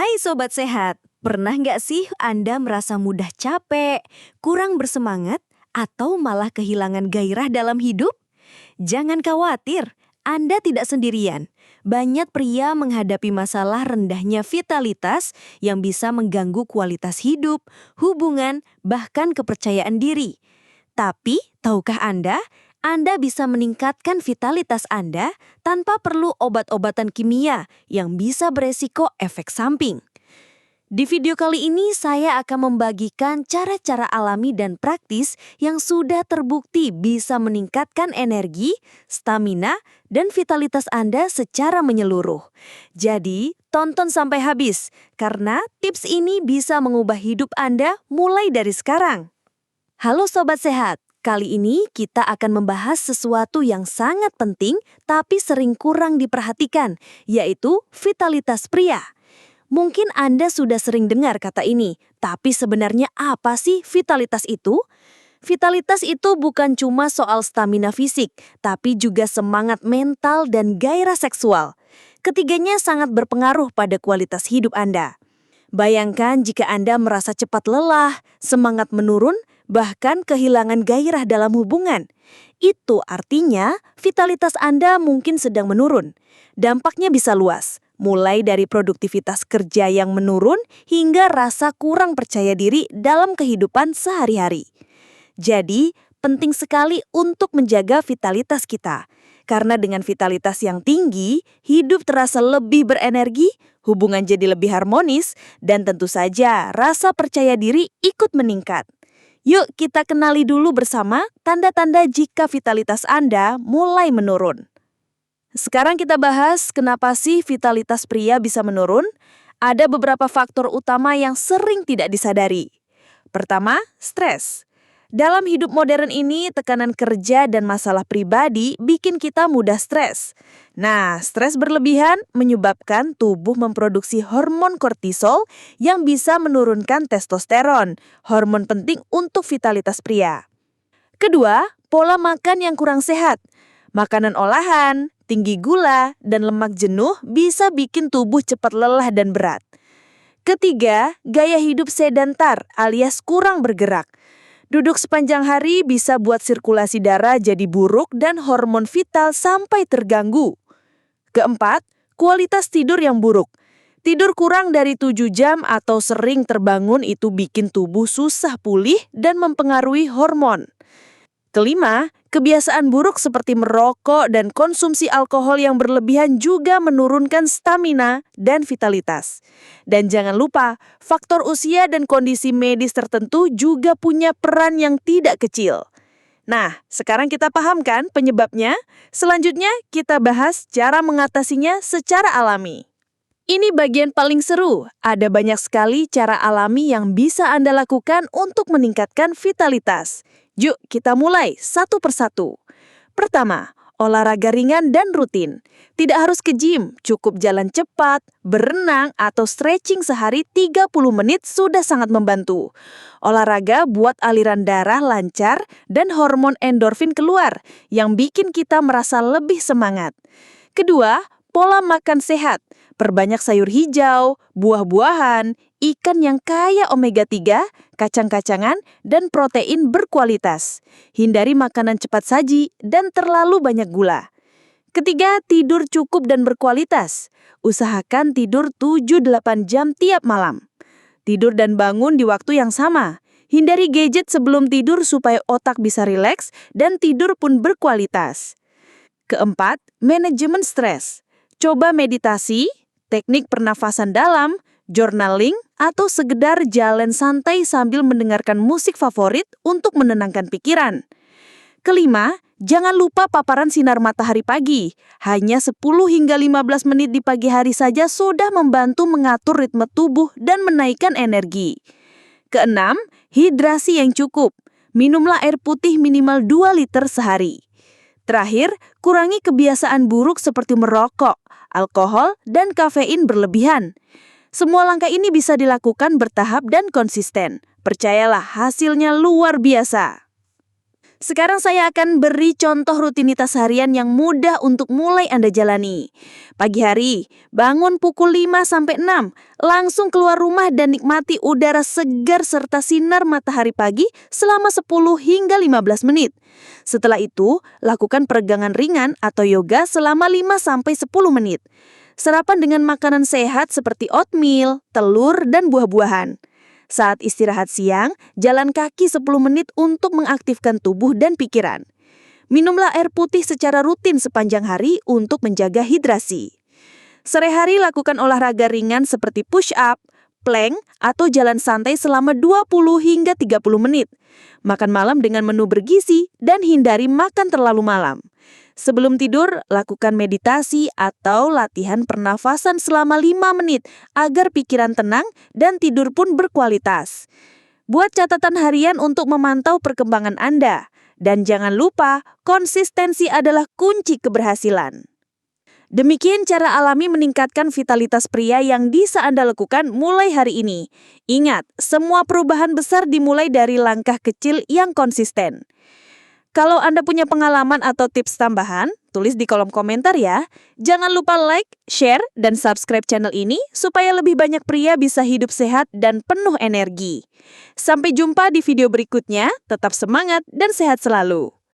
Hai Sobat Sehat, pernah nggak sih Anda merasa mudah capek, kurang bersemangat, atau malah kehilangan gairah dalam hidup? Jangan khawatir, Anda tidak sendirian. Banyak pria menghadapi masalah rendahnya vitalitas yang bisa mengganggu kualitas hidup, hubungan, bahkan kepercayaan diri. Tapi, tahukah Anda bisa meningkatkan vitalitas Anda tanpa perlu obat-obatan kimia yang bisa beresiko efek samping. Di video kali ini saya akan membagikan cara-cara alami dan praktis yang sudah terbukti bisa meningkatkan energi, stamina, dan vitalitas Anda secara menyeluruh. Jadi, tonton sampai habis karena tips ini bisa mengubah hidup Anda mulai dari sekarang. Halo Sobat Sehat, kali ini kita akan membahas sesuatu yang sangat penting tapi sering kurang diperhatikan, yaitu vitalitas pria. Mungkin Anda sudah sering dengar kata ini, tapi sebenarnya apa sih vitalitas itu? Vitalitas itu bukan cuma soal stamina fisik, tapi juga semangat mental dan gairah seksual. Ketiganya sangat berpengaruh pada kualitas hidup Anda. Bayangkan jika Anda merasa cepat lelah, semangat menurun, bahkan kehilangan gairah dalam hubungan. Itu artinya vitalitas Anda mungkin sedang menurun. Dampaknya bisa luas, mulai dari produktivitas kerja yang menurun hingga rasa kurang percaya diri dalam kehidupan sehari-hari. Jadi, penting sekali untuk menjaga vitalitas kita. Karena dengan vitalitas yang tinggi, hidup terasa lebih berenergi, hubungan jadi lebih harmonis, dan tentu saja rasa percaya diri ikut meningkat. Yuk kita kenali dulu bersama tanda-tanda jika vitalitas Anda mulai menurun. Sekarang kita bahas kenapa sih vitalitas pria bisa menurun. Ada beberapa faktor utama yang sering tidak disadari. Pertama, stres. Dalam hidup modern ini, tekanan kerja dan masalah pribadi bikin kita mudah stres. Nah, stres berlebihan menyebabkan tubuh memproduksi hormon kortisol yang bisa menurunkan testosteron, hormon penting untuk vitalitas pria. Kedua, pola makan yang kurang sehat. Makanan olahan, tinggi gula, dan lemak jenuh bisa bikin tubuh cepat lelah dan berat. Ketiga, gaya hidup sedentar alias kurang bergerak. Duduk sepanjang hari bisa buat sirkulasi darah jadi buruk dan hormon vital sampai terganggu. Keempat, kualitas tidur yang buruk. Tidur kurang dari 7 jam atau sering terbangun itu bikin tubuh susah pulih dan mempengaruhi hormon. Kelima, kebiasaan buruk seperti merokok dan konsumsi alkohol yang berlebihan juga menurunkan stamina dan vitalitas. Dan jangan lupa, faktor usia dan kondisi medis tertentu juga punya peran yang tidak kecil. Nah, sekarang kita paham kan penyebabnya? Selanjutnya, kita bahas cara mengatasinya secara alami. Ini bagian paling seru. Ada banyak sekali cara alami yang bisa Anda lakukan untuk meningkatkan vitalitas. Yuk kita mulai satu persatu. Pertama, olahraga ringan dan rutin. Tidak harus ke gym, cukup jalan cepat, berenang, atau stretching sehari 30 menit sudah sangat membantu. Olahraga buat aliran darah lancar dan hormon endorfin keluar yang bikin kita merasa lebih semangat. Kedua, pola makan sehat. Perbanyak sayur hijau, buah-buahan, ikan yang kaya omega 3, kacang-kacangan, dan protein berkualitas. Hindari makanan cepat saji dan terlalu banyak gula. Ketiga, tidur cukup dan berkualitas. Usahakan tidur 7-8 jam tiap malam. Tidur dan bangun di waktu yang sama. Hindari gadget sebelum tidur supaya otak bisa rileks dan tidur pun berkualitas. Keempat, manajemen stres. Coba meditasi, teknik pernafasan dalam, journaling, atau sekedar jalan santai sambil mendengarkan musik favorit untuk menenangkan pikiran. Kelima, jangan lupa paparan sinar matahari pagi. Hanya 10 hingga 15 menit di pagi hari saja sudah membantu mengatur ritme tubuh dan menaikkan energi. Keenam, hidrasi yang cukup. Minumlah air putih minimal 2 liter sehari. Terakhir, kurangi kebiasaan buruk seperti merokok, alkohol, dan kafein berlebihan. Semua langkah ini bisa dilakukan bertahap dan konsisten. Percayalah, hasilnya luar biasa. Sekarang saya akan beri contoh rutinitas harian yang mudah untuk mulai Anda jalani. Pagi hari, bangun pukul 5 sampai 6, langsung keluar rumah dan nikmati udara segar serta sinar matahari pagi selama 10 hingga 15 menit. Setelah itu, lakukan peregangan ringan atau yoga selama 5 sampai 10 menit. Sarapan dengan makanan sehat seperti oatmeal, telur, dan buah-buahan. Saat istirahat siang, jalan kaki 10 menit untuk mengaktifkan tubuh dan pikiran. Minumlah air putih secara rutin sepanjang hari untuk menjaga hidrasi. Sore hari lakukan olahraga ringan seperti push-up, plank, atau jalan santai selama 20 hingga 30 menit. Makan malam dengan menu bergizi dan hindari makan terlalu malam. Sebelum tidur, lakukan meditasi atau latihan pernafasan selama 5 menit agar pikiran tenang dan tidur pun berkualitas. Buat catatan harian untuk memantau perkembangan Anda. Dan jangan lupa, konsistensi adalah kunci keberhasilan. Demikian cara alami meningkatkan vitalitas pria yang bisa Anda lakukan mulai hari ini. Ingat, semua perubahan besar dimulai dari langkah kecil yang konsisten. Kalau Anda punya pengalaman atau tips tambahan, tulis di kolom komentar ya. Jangan lupa like, share, dan subscribe channel ini supaya lebih banyak pria bisa hidup sehat dan penuh energi. Sampai jumpa di video berikutnya, tetap semangat dan sehat selalu.